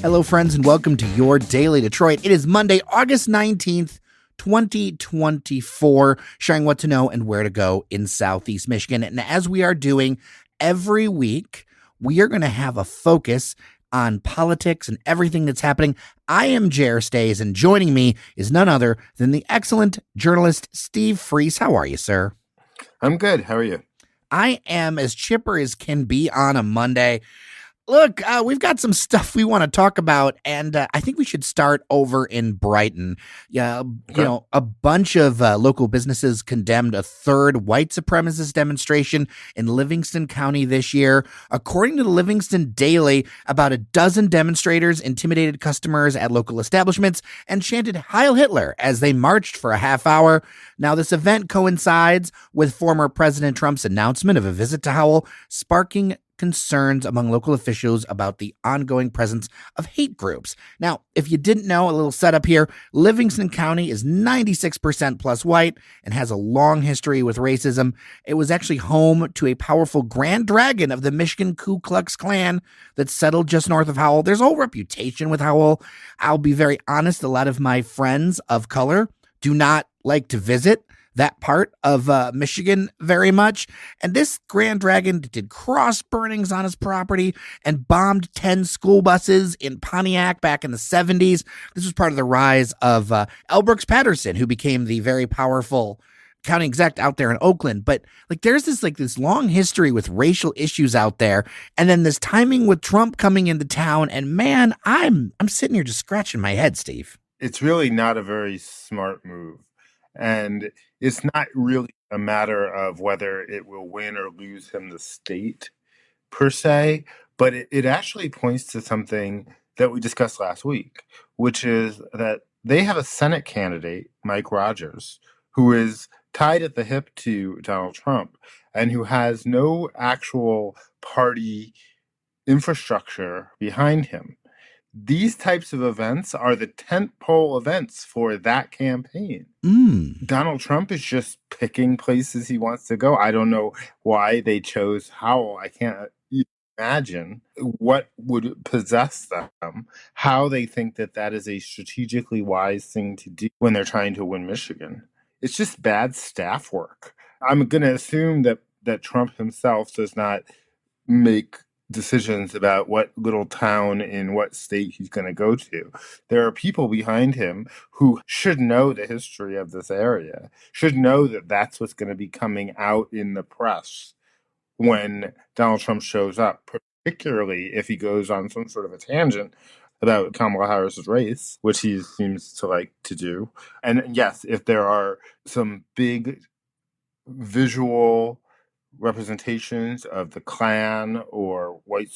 Hello, friends, and welcome to your Daily Detroit. It is Monday, August 19th, 2024, sharing what to know and where to go in Southeast Michigan. And as we are doing every week, we are going to have a focus on politics and everything that's happening. I am Jer Stays, and joining me is none other than the excellent journalist Steve Freese. How are you, sir? I'm good. How are you? I am as chipper as can be on a Monday. Look, we've got some stuff we want to talk about, and I think we should start over in Brighton. Yeah, Okay. a bunch of local businesses condemned a third white supremacist demonstration in Livingston County this year. According to the Livingston Daily, about a dozen demonstrators intimidated customers at local establishments and chanted Heil Hitler as they marched for a half hour. Now, this event coincides with former President Trump's announcement of a visit to Howell, sparking concerns among local officials about the ongoing presence of hate groups. Now, if you didn't know, a little setup here, Livingston County is 96% plus white and has a long history with racism. It was actually home to a powerful grand dragon of the Michigan Ku Klux Klan that settled just north of Howell. There's a whole reputation with Howell. I'll be very honest, a lot of my friends of color do not like to visit that part of Michigan very much. And this Grand Dragon did cross burnings on his property and bombed 10 school buses in Pontiac back in the 70s. This was part of the rise of L. Brooks Patterson, who became the very powerful county exec out there in Oakland. But there's this long history with racial issues out there. And then this timing with Trump coming into town. And man, I'm sitting here just scratching my head, Steve. It's really not a very smart move. And it's not really a matter of whether it will win or lose him the state per se, but it actually points to something that we discussed last week, which is that they have a Senate candidate, Mike Rogers, who is tied at the hip to Donald Trump and who has no actual party infrastructure behind him. These types of events are the tentpole events for that campaign. Donald Trump is just picking places he wants to go. I don't know why they chose Howell. I can't imagine what would possess them, how they think that is a strategically wise thing to do when they're trying to win Michigan. It's just bad staff work. I'm going to assume that Trump himself does not make decisions about what little town in what state he's going to go to. There are people behind him who should know the history of this area, should know that that's what's going to be coming out in the press when Donald Trump shows up, particularly if he goes on some sort of a tangent about Kamala Harris's race, which he seems to like to do. And yes, if there are some big visual representations of the Klan or white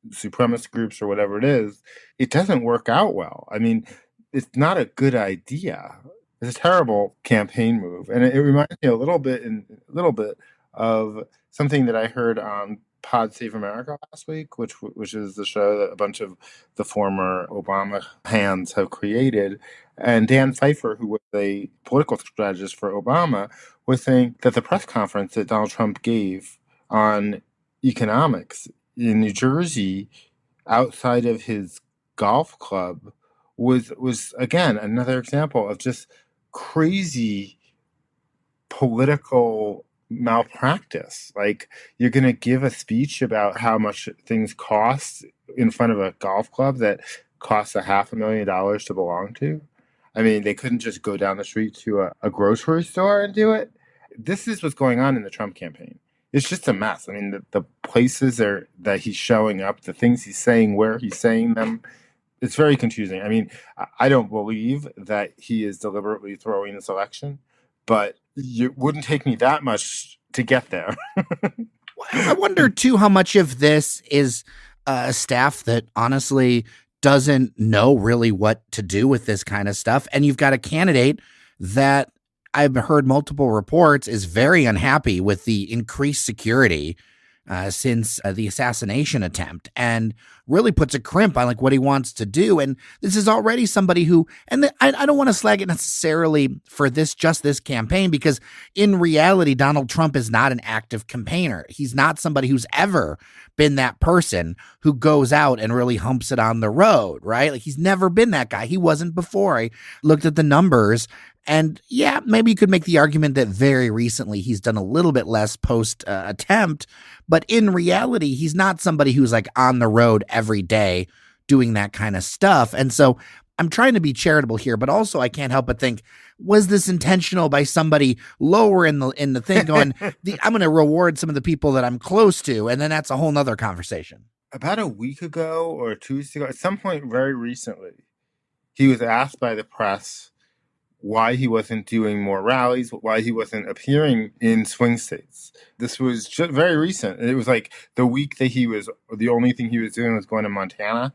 supremacist groups or whatever it is, it doesn't work out well. I mean, it's not a good idea. It's a terrible campaign move. And it reminds me a little bit of something that I heard on Pod Save America last week, which is the show that a bunch of the former Obama hands have created. And Dan Pfeiffer, who was a political strategist for Obama, was saying that the press conference that Donald Trump gave on economics in New Jersey outside of his golf club was again another example of just crazy political malpractice. Like, you're going to give a speech about how much things cost in front of a golf club that costs $500,000 to belong to. I mean, they couldn't just go down the street to a grocery store and do it. This is what's going on in the Trump campaign. It's just a mess. I mean, the places that he's showing up, the things he's saying, where he's saying them, it's very confusing. I mean, I don't believe that he is deliberately throwing this election, but it wouldn't take me that much to get there. I wonder, too, how much of this is a staff that honestly doesn't know really what to do with this kind of stuff. And you've got a candidate that I've heard multiple reports is very unhappy with the increased security since the assassination attempt, and really puts a crimp on like what he wants to do. And this is already somebody who, and I don't want to slag it necessarily for just this campaign, because in reality, Donald Trump is not an active campaigner. He's not somebody who's ever been that person who goes out and really humps it on the road, right? Like, he's never been that guy. He wasn't before. I looked at the numbers. And yeah, maybe you could make the argument that very recently he's done a little bit less post attempt, but in reality, he's not somebody who's like on the road every day doing that kind of stuff. And so I'm trying to be charitable here, but also I can't help but think, was this intentional by somebody lower in the thing going, I'm going to reward some of the people that I'm close to, and then that's a whole nother conversation. About a week ago or 2 weeks ago, at some point very recently, he was asked by the press why he wasn't doing more rallies, why he wasn't appearing in swing states. This was just very recent. It was like the week that the only thing he was doing was going to Montana.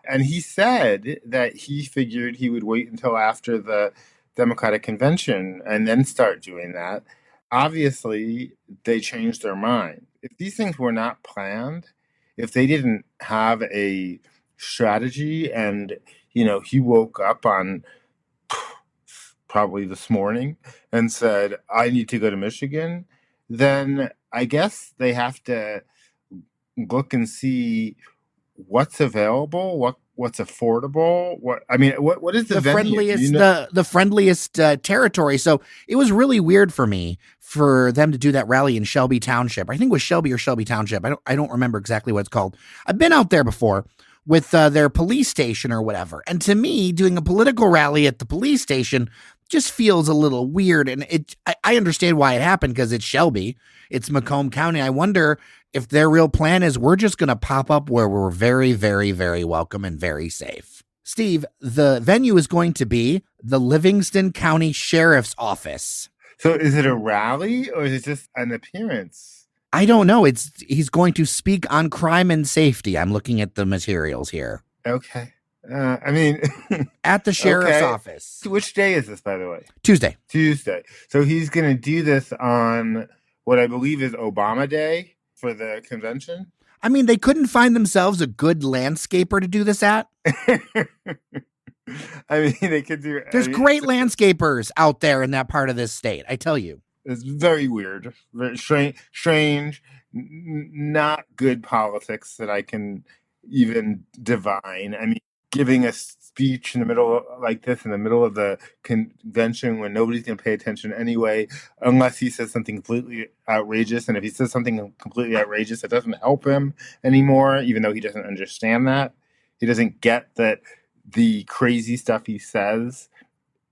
And he said that he figured he would wait until after the Democratic convention and then start doing that. Obviously, they changed their mind. If these things were not planned, if they didn't have a strategy and, he woke up on probably this morning and said, I need to go to Michigan, then I guess they have to look and see what's available, what's affordable, what is the friendliest, venue? the friendliest territory. So it was really weird for me for them to do that rally in Shelby Township. I think it was Shelby or Shelby Township. I don't remember exactly what it's called. I've been out there before with their police station or whatever. And to me, doing a political rally at the police station just feels a little weird. And I understand why it happened, because it's Shelby, it's Macomb County. I wonder if their real plan is we're just going to pop up where we're very, very, very welcome and very safe. Steve, the venue is going to be the Livingston County Sheriff's Office. So is it a rally or is it just an appearance? I don't know. He's going to speak on crime and safety. I'm looking at the materials here. Okay. At the sheriff's office. Which day is this, by the way? Tuesday. So he's going to do this on what I believe is Obama Day for the convention. I mean, they couldn't find themselves a good landscaper to do this at. They could do. There's great landscapers out there in that part of this state, I tell you. It's very weird, very strange, not good politics that I can even divine. Giving a speech in the middle like this, in the middle of the convention when nobody's going to pay attention anyway, unless he says something completely outrageous. And if he says something completely outrageous, it doesn't help him anymore, even though he doesn't understand that. He doesn't get that the crazy stuff he says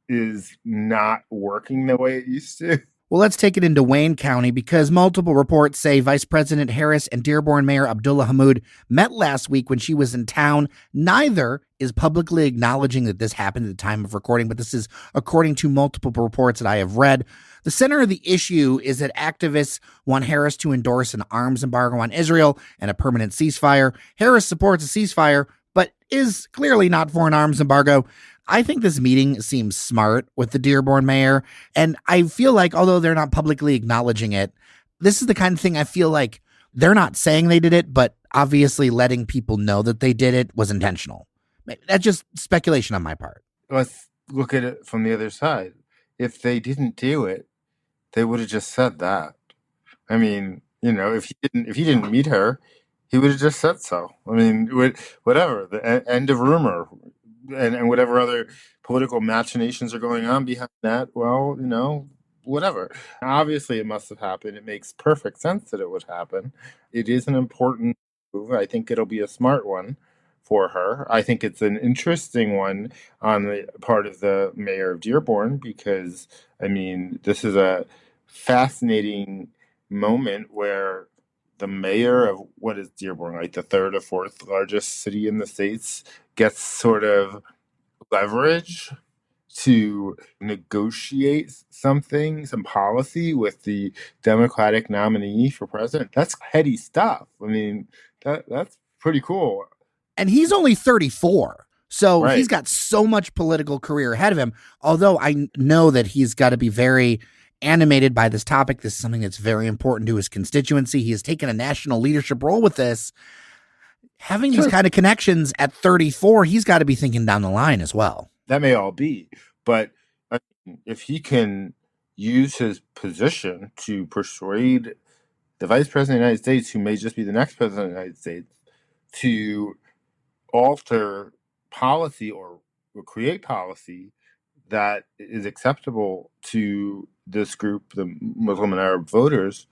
is not working the way it used to. Well, let's take it into Wayne County, because multiple reports say Vice President Harris and Dearborn Mayor Abdullah Hammoud met last week when she was in town. Neither is publicly acknowledging that this happened at the time of recording, but this is according to multiple reports that I have read. The center of the issue is that activists want Harris to endorse an arms embargo on Israel and a permanent ceasefire. Harris supports a ceasefire, but is clearly not for an arms embargo. I think this meeting seems smart with the Dearborn mayor, and I feel like, although they're not publicly acknowledging it, this is the kind of thing I feel like they're not saying they did it, but obviously letting people know that they did it was intentional. That's just speculation on my part. Let's look at it from the other side. If they didn't do it, they would have just said that. If he didn't meet her, he would have just said so. Whatever, the end of rumor. And whatever other political machinations are going on behind that, well, whatever. Obviously, it must have happened. It makes perfect sense that it would happen. It is an important move. I think it'll be a smart one for her. I think it's an interesting one on the part of the mayor of Dearborn, because, this is a fascinating moment where the mayor of what is Dearborn, like the third or fourth largest city in the States, gets sort of leverage to negotiate some policy with the Democratic nominee for president. That's heady stuff. That's pretty cool. And he's only 34. So right. He's got so much political career ahead of him. Although I know that he's got to be very animated by this topic. This is something that's very important to his constituency. He has taken a national leadership role with this. Having these Sure, kind of connections at 34, he's got to be thinking down the line as well. that may all be, but I mean, if he can use his position to persuade the vice president of the United States, who may just be the next president of the United States, to alter policy or create policy that is acceptable to this group, the Muslim and Arab voters,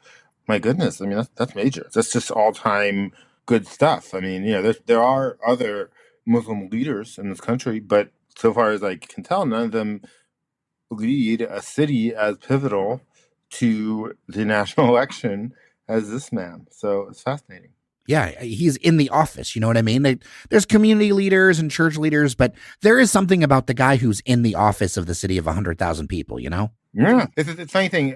my goodness, I mean, that's major. That's just all time good stuff. I mean, there are other Muslim leaders in this country, but so far as I can tell, none of them lead a city as pivotal to the national election as this man. So it's fascinating. Yeah, he's in the office. You know what I mean? There's community leaders and church leaders, but there is something about the guy who's in the office of the city of 100,000 people, you know? Yeah, it's a funny thing.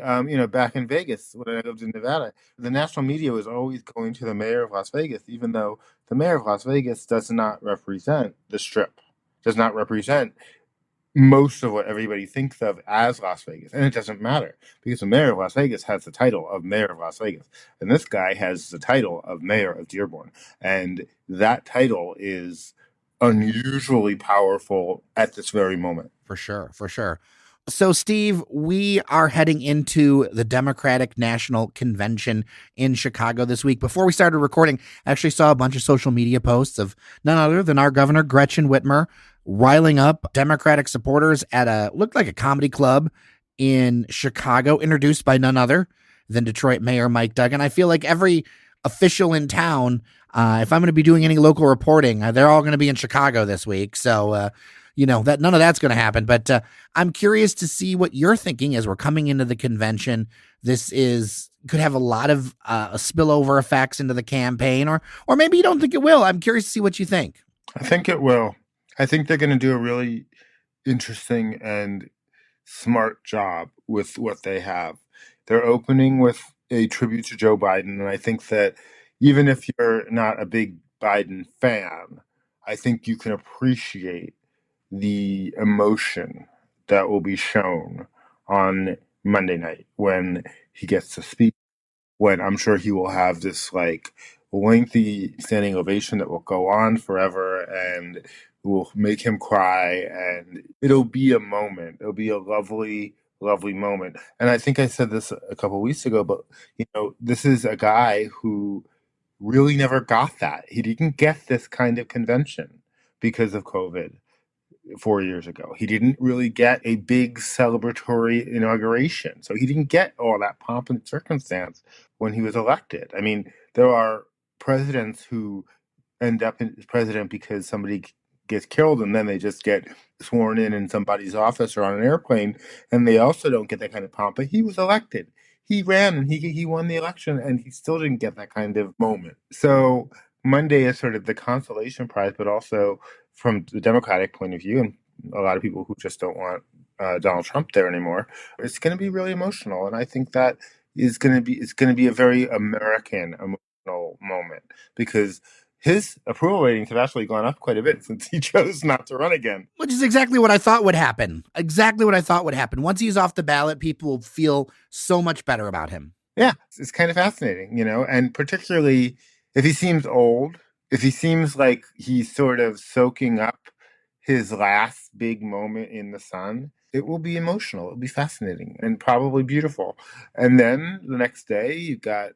Back in Vegas when I lived in Nevada, the national media was always going to the mayor of Las Vegas, even though the mayor of Las Vegas does not represent the Strip, does not represent most of what everybody thinks of as Las Vegas. And it doesn't matter because the mayor of Las Vegas has the title of mayor of Las Vegas. And this guy has the title of mayor of Dearborn. And that title is unusually powerful at this very moment. For sure, for sure. So, Steve, we are heading into the Democratic National Convention in Chicago this week. Before we started recording, I actually saw a bunch of social media posts of none other than our governor, Gretchen Whitmer, riling up Democratic supporters at looked like a comedy club in Chicago, introduced by none other than Detroit Mayor Mike Duggan. I feel like every official in town, if I'm going to be doing any local reporting, they're all going to be in Chicago this week. So, that none of that's going to happen. But I'm curious to see what you're thinking as we're coming into the convention. This could have a lot of spillover effects into the campaign, or maybe you don't think it will. I'm curious to see what you think. I think it will. I think they're going to do a really interesting and smart job with what they have. They're opening with a tribute to Joe Biden, and I think that even if you're not a big Biden fan, I think you can appreciate the emotion that will be shown on Monday night when he gets to speak, when I'm sure he will have this like lengthy standing ovation that will go on forever and will make him cry, and it'll be a moment. It'll be a lovely, lovely moment. And I think I said this a couple of weeks ago, but this is a guy who really never got that. He didn't get this kind of convention because of COVID 4 years ago. He didn't really get a big celebratory inauguration. So he didn't get all that pomp and circumstance when he was elected. I mean, there are presidents who end up as president because somebody gets killed and then they just get sworn in somebody's office or on an airplane, and they also don't get that kind of pomp. But he was elected. He ran and he won the election, and he still didn't get that kind of moment. So Monday is sort of the consolation prize, but also from the Democratic point of view, and a lot of people who just don't want Donald Trump there anymore, it's going to be really emotional, and I think that is going to be it's going to be a very American emotional moment because his approval ratings have actually gone up quite a bit since he chose not to run again. Which is exactly what I thought would happen. Exactly what I thought would happen. Once he's off the ballot, people will feel so much better about him. Yeah, it's kind of fascinating, and particularly if he seems old, if he seems like he's sort of soaking up his last big moment in the sun, it will be emotional. It'll be fascinating and probably beautiful. And then the next day, you've got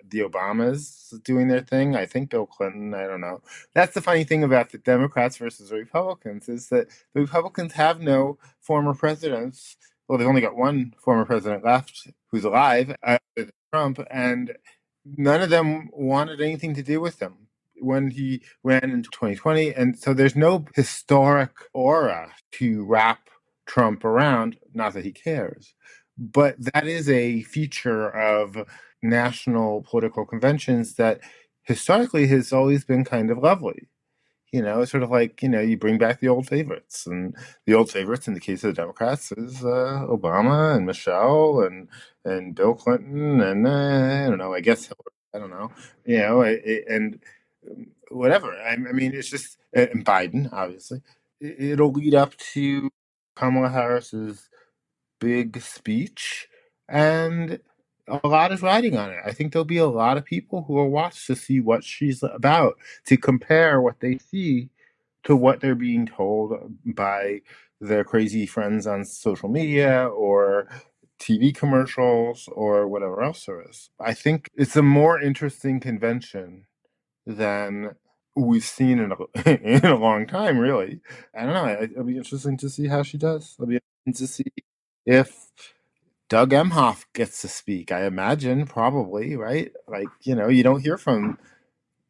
the Obamas doing their thing. I think Bill Clinton, I don't know. That's the funny thing about the Democrats versus the Republicans is that the Republicans have no former presidents. Well, they've only got one former president left who's alive, Trump, and none of them wanted anything to do with him when he ran in 2020. And so there's no historic aura to wrap Trump around. Not that he cares, but that is a feature of national political conventions that historically has always been kind of lovely. It's sort of like, you bring back the old favorites. And the old favorites in the case of the Democrats is Obama and Michelle and Bill Clinton and I don't know, I guess Hillary, I don't know, and whatever. I mean, it's just, and Biden, obviously. It'll lead up to Kamala Harris's big speech. and a lot is riding on it. I think there'll be a lot of people who will watch to see what she's about, to compare what they see to what they're being told by their crazy friends on social media or TV commercials or whatever else there is. I think it's a more interesting convention than we've seen in in a long time, really. I don't know. It'll be interesting to see how she does. It'll be interesting to see if Doug Emhoff gets to speak. I imagine, probably, right? Like, you don't hear from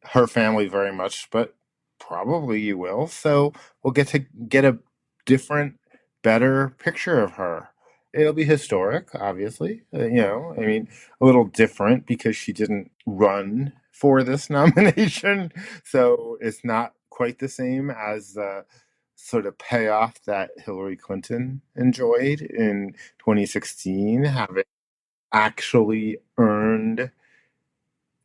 her family very much, but probably you will. So we'll get to get a different, better picture of her. It'll be historic, obviously. I mean, a little different because she didn't run for this nomination. So it's not quite the same as the sort of payoff that Hillary Clinton enjoyed in 2016, having actually earned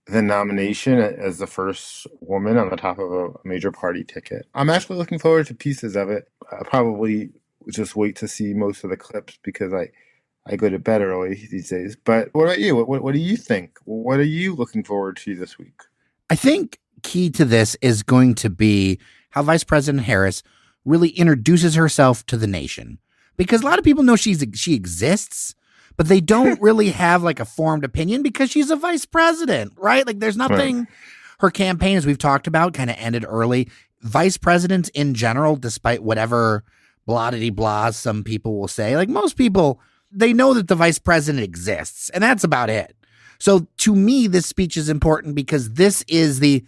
the nomination as the first woman on the top of a major party ticket. I'm actually looking forward to pieces of it. I'll probably just wait to see most of the clips because I go to bed early these days. But what about you? What do you think? What are you looking forward to this week? I think key to this is going to be how Vice President Harris really introduces herself to the nation, because a lot of people know she exists, but they don't really have like a formed opinion because she's a vice president, right? Like there's nothing. Right. Her campaign, as we've talked about, kind of ended early. Vice presidents in general, despite whatever blah some people will say, like most people, they know that the vice president exists, and that's about it. So to me, this speech is important because this is the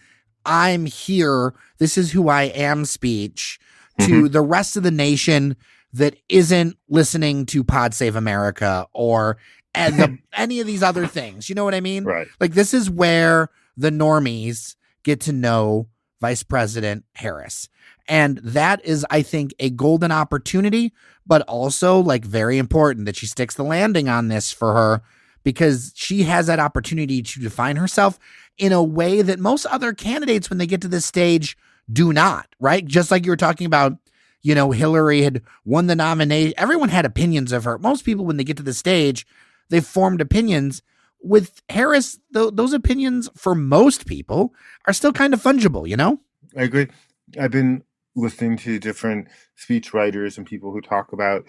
I'm here, this is who I am speech to the rest of the nation that isn't listening to Pod Save America or any of these other things. You know what I mean? Right. Like this is where the normies get to know Vice President Harris. And that is, I think, a golden opportunity, but also like very important that she sticks the landing on this for her, because she has that opportunity to define herself in a way that most other candidates, when they get to this stage, do not, right? Just like you were talking about, Hillary had won the nomination. Everyone had opinions of her. Most people, when they get to the stage, they've formed opinions. With Harris, those opinions, for most people, are still kind of fungible, I agree. I've been listening to different speech writers and people who talk about,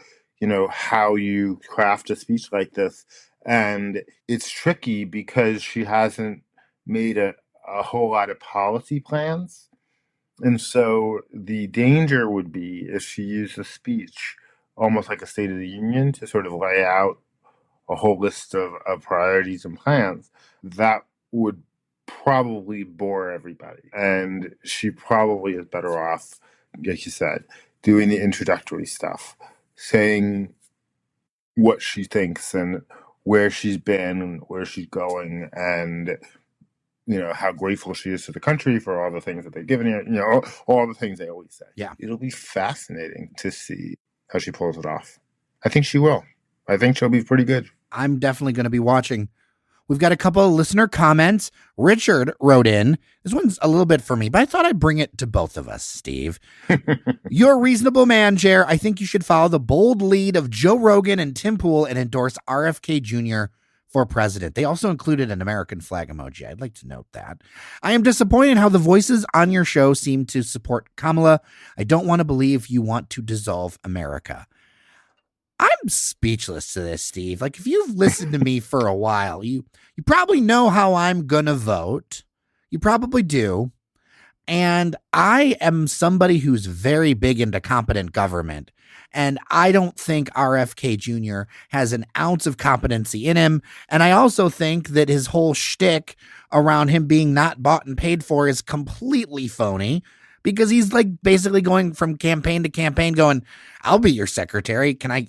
how you craft a speech like this. And it's tricky because she hasn't made a whole lot of policy plans. And so the danger would be if she used a speech almost like a State of the Union to sort of lay out a whole list of priorities and plans. That would probably bore everybody. And she probably is better off, like you said, doing the introductory stuff, saying what she thinks and where she's been and where she's going, and how grateful she is to the country for all the things that they've given her, all the things they always say. Yeah. It'll be fascinating to see how she pulls it off. I think she will. I think she'll be pretty good. I'm definitely going to be watching. We've got a couple of listener comments. Richard wrote in. This one's a little bit for me, but I thought I'd bring it to both of us, Steve. You're a reasonable man, Jer. I think you should follow the bold lead of Joe Rogan and Tim Pool and endorse RFK Jr. for president. They also included an American flag emoji. I'd like to note that. I am disappointed how the voices on your show seem to support Kamala. I don't want to believe you want to dissolve America. I'm speechless to this, Steve. Like, if you've listened to me for a while, you probably know how I'm gonna vote. You probably do. And I am somebody who's very big into competent government. And I don't think RFK Jr. has an ounce of competency in him. And I also think that his whole shtick around him being not bought and paid for is completely phony, because he's like basically going from campaign to campaign going, I'll be your secretary. Can I,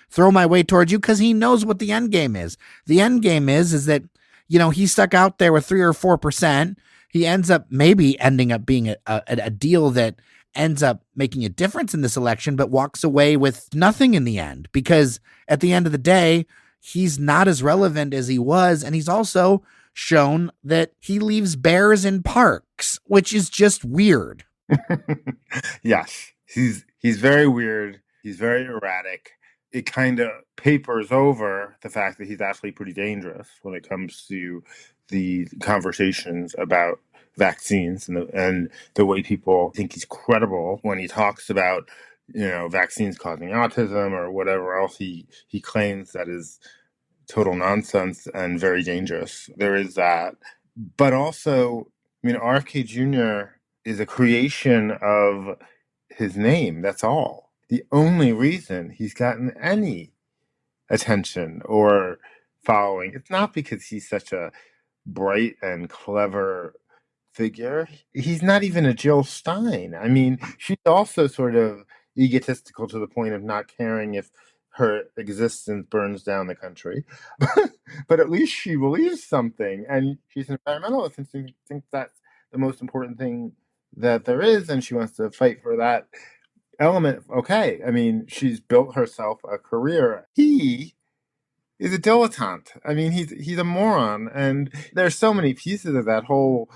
throw my weight towards you? Because he knows what the end game is. The end game is that, he's stuck out there with 3 or 4%. He ends up ending up being a deal that ends up making a difference in this election, but walks away with nothing in the end, because at the end of the day, he's not as relevant as he was. And he's also shown that he leaves bears in parks, which is just weird. Yes, he's very weird. He's very erratic. it kind of papers over the fact that he's actually pretty dangerous when it comes to the conversations about vaccines and the way people think he's credible when he talks about, vaccines causing autism or whatever else he claims that is total nonsense and very dangerous. There is that. But also, RFK Jr. is a creation of his name. That's all. The only reason he's gotten any attention or following, it's not because he's such a bright and clever figure. He's not even a Jill Stein. I mean, she's also sort of egotistical to the point of not caring if her existence burns down the country. But at least she believes something, and she's an environmentalist, and she thinks that's the most important thing that there is, and she wants to fight for that element. Okay, I mean, she's built herself a career. He is a dilettante. I mean, he's a moron, and there's so many pieces of that whole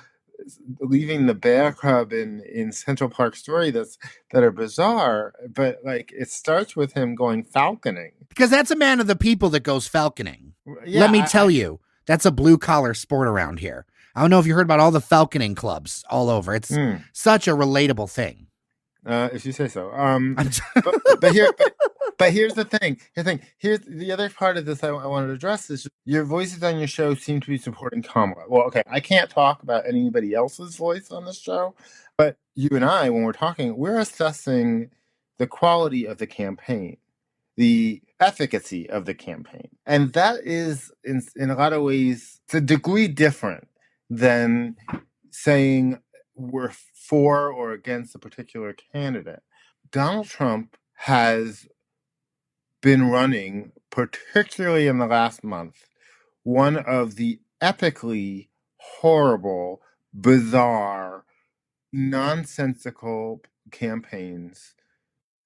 leaving the bear cub in Central Park story that are bizarre. But like, it starts with him going falconing, because that's a man of the people that goes falconing. Yeah, Let me tell you, that's a blue collar sport around here. I don't know if you heard about all the falconing clubs all over. It's such a relatable thing. If you say so. But here's the thing. Here's the other part of this I wanted to address is your voices on your show seem to be supporting Kamala. Well, okay, I can't talk about anybody else's voice on this show, but you and I, when we're talking, we're assessing the quality of the campaign, the efficacy of the campaign. And that is, in a lot of ways, it's a degree different than saying we're for or against a particular candidate. Donald Trump has been running, particularly in the last month, one of the epically horrible, bizarre, nonsensical campaigns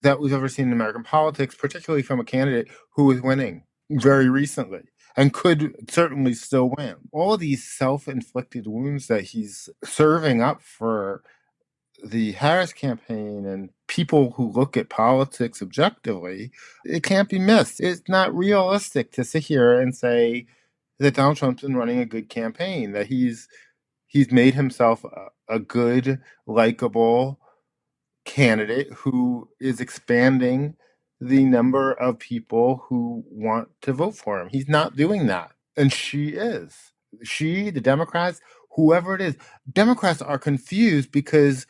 that we've ever seen in American politics, particularly from a candidate who is winning very recently and could certainly still win. All of these self-inflicted wounds that he's serving up for the Harris campaign and people who look at politics objectively, it can't be missed. It's not realistic to sit here and say that Donald Trump's been running a good campaign, that he's made himself a good, likable candidate who is expanding the number of people who want to vote for him. He's not doing that. And she is. She, the Democrats, whoever it is, Democrats are confused because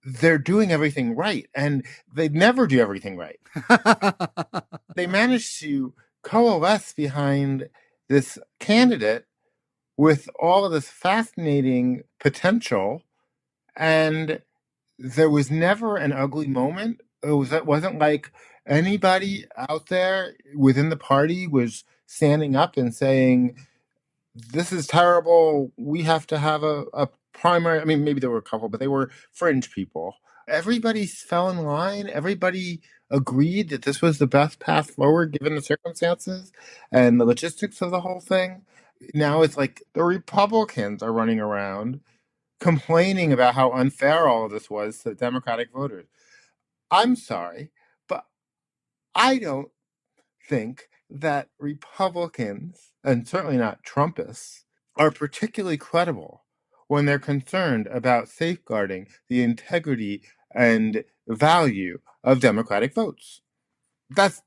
they're doing everything right, and they never do everything right. They managed to coalesce behind this candidate with all of this fascinating potential, and there was never an ugly moment. It wasn't like anybody out there within the party was standing up and saying, this is terrible, we have to have a primary. I mean, maybe there were a couple, but they were fringe people. Everybody fell in line. Everybody agreed that this was the best path forward given the circumstances and the logistics of the whole thing. Now it's like the Republicans are running around complaining about how unfair all of this was to Democratic voters. I'm sorry, but I don't think that Republicans, and certainly not Trumpists, are particularly credible when they're concerned about safeguarding the integrity and value of Democratic votes. That's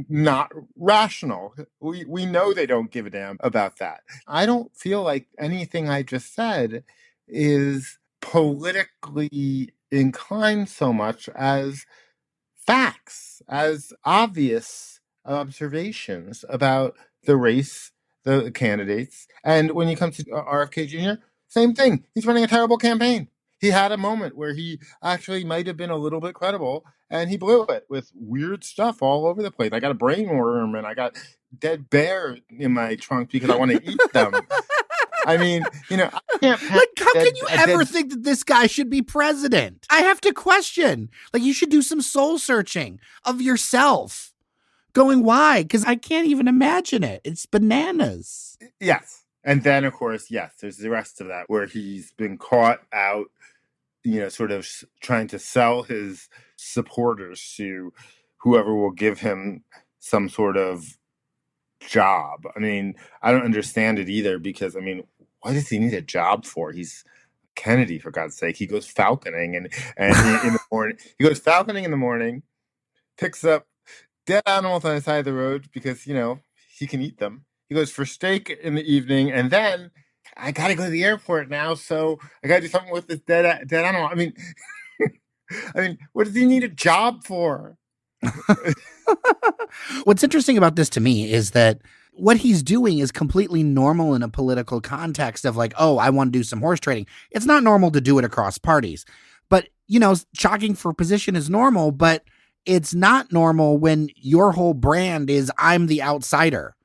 not rational. We know they don't give a damn about that. I don't feel like anything I just said is politically inclined so much as facts, as obvious observations about the race, the candidates. And when you come to RFK Jr., same thing. He's running a terrible campaign. He had a moment where he actually might have been a little bit credible, and he blew it with weird stuff all over the place. I got a brain worm, and I got dead bear in my trunk because I want to eat them. I mean, I can't. Like, how can you ever think that this guy should be president? I have to question. Like, you should do some soul searching of yourself. Going, why? Because I can't even imagine it. It's bananas. Yes. And then, of course, yes, there's the rest of that where he's been caught out, sort of trying to sell his supporters to whoever will give him some sort of job. I mean, I don't understand it either because, I mean, what does he need a job for? He's Kennedy, for God's sake. He goes falconing and in the morning. He goes falconing in the morning, picks up dead animals on the side of the road because, he can eat them. He goes for steak in the evening, and then I got to go to the airport now, so I got to do something with this dead animal. I mean, what does he need a job for? What's interesting about this to me is that what he's doing is completely normal in a political context of like, oh, I want to do some horse trading. It's not normal to do it across parties. But, jockeying for position is normal, but it's not normal when your whole brand is I'm the outsider.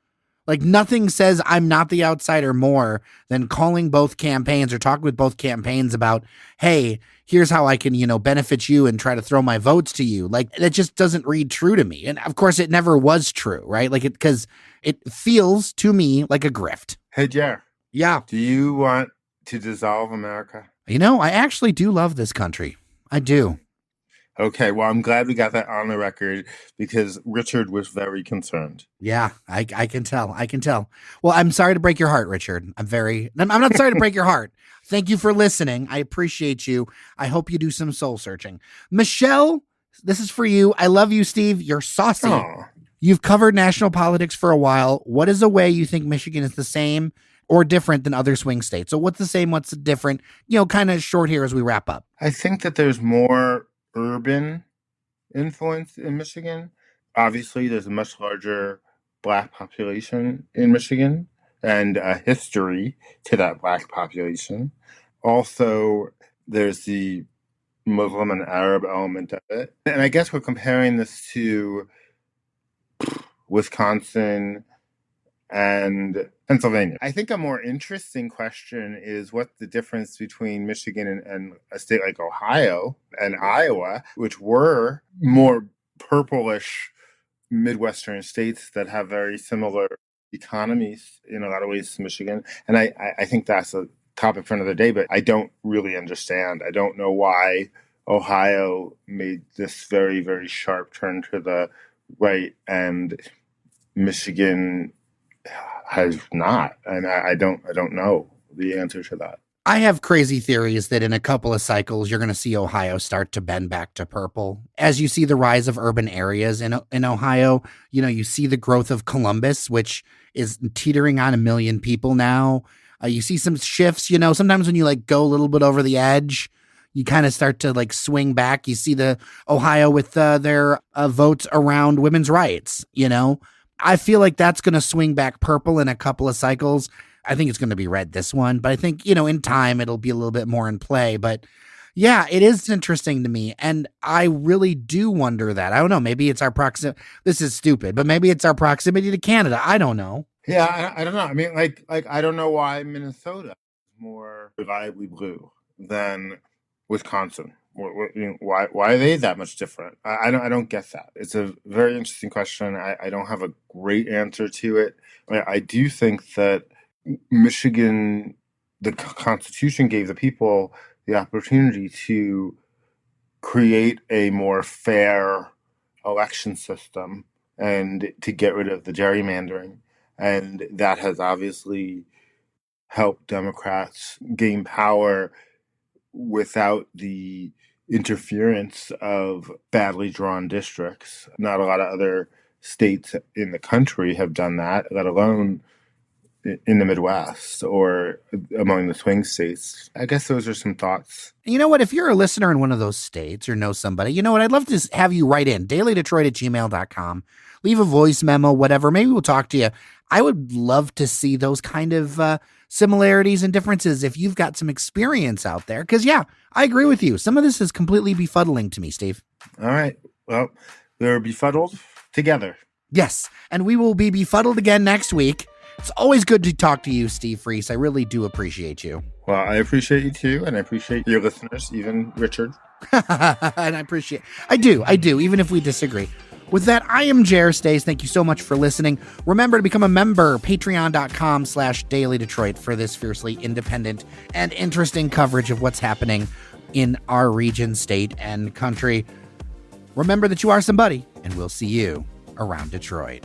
Like nothing says I'm not the outsider more than calling both campaigns or talking with both campaigns about, hey, here's how I can, benefit you and try to throw my votes to you. Like that just doesn't read true to me. And of course it never was true, right? Like because it feels to me like a grift. Hey, Jer. Yeah. Do you want to dissolve America? I actually do love this country. I do. Okay, well, I'm glad we got that on the record because Richard was very concerned. Yeah, I can tell. I can tell. Well, I'm sorry to break your heart, Richard. I'm not sorry to break your heart. Thank you for listening. I appreciate you. I hope you do some soul searching. Michelle, this is for you. I love you, Steve. You're saucy. Aww. You've covered national politics for a while. What is a way you think Michigan is the same or different than other swing states? So what's the same? What's different? Kind of short here as we wrap up. I think that there's more urban influence in Michigan. Obviously, there's a much larger Black population in Michigan and a history to that Black population. Also, there's the Muslim and Arab element of it. And I guess we're comparing this to Wisconsin and Pennsylvania. I think a more interesting question is what's the difference between Michigan and a state like Ohio and Iowa, which were more purplish Midwestern states that have very similar economies in a lot of ways to Michigan. And I think that's a topic for another day, but I don't really understand. I don't know why Ohio made this very, very sharp turn to the right and Michigan has not, and I don't know the answer to that. I have crazy theories that in a couple of cycles, you're going to see Ohio start to bend back to purple. As you see the rise of urban areas in Ohio, you see the growth of Columbus, which is teetering on 1 million people now. You see some shifts, sometimes when you like go a little bit over the edge, you kind of start to like swing back. You see the Ohio with their votes around women's rights, I feel like that's going to swing back purple in a couple of cycles. I think it's going to be red this one, but I think, in time it'll be a little bit more in play. But yeah, it is interesting to me. And I really do wonder that. I don't know. Maybe it's our proximity. This is stupid, but maybe it's our proximity to Canada. I don't know. Yeah, I don't know. I mean, like I don't know why Minnesota is more reliably blue than Wisconsin. Why are they that much different? I don't get that. It's a very interesting question. I don't have a great answer to it. I do think that Michigan, the Constitution gave the people the opportunity to create a more fair election system and to get rid of the gerrymandering. And that has obviously helped Democrats gain power without the interference of badly drawn districts. Not a lot of other states in the country have done that, let alone in the Midwest or among the swing states. I guess those are some thoughts. You know what? If you're a listener in one of those states or know somebody, you know what? I'd love to have you write in dailydetroit@gmail.com. Leave a voice memo, whatever. Maybe we'll talk to you. I would love to see those kind of similarities and differences if you've got some experience out there. Because, yeah, I agree with you. Some of this is completely befuddling to me, Steve. All right. Well, we're befuddled together. Yes. And we will be befuddled again next week. It's always good to talk to you, Steve Freese. I really do appreciate you. Well, I appreciate you too, and I appreciate your listeners, even Richard. And I do, even if we disagree. With that, I am Jer Stays. Thank you so much for listening. Remember to become a member, patreon.com/Daily Detroit for this fiercely independent and interesting coverage of what's happening in our region, state, and country. Remember that you are somebody, and we'll see you around Detroit.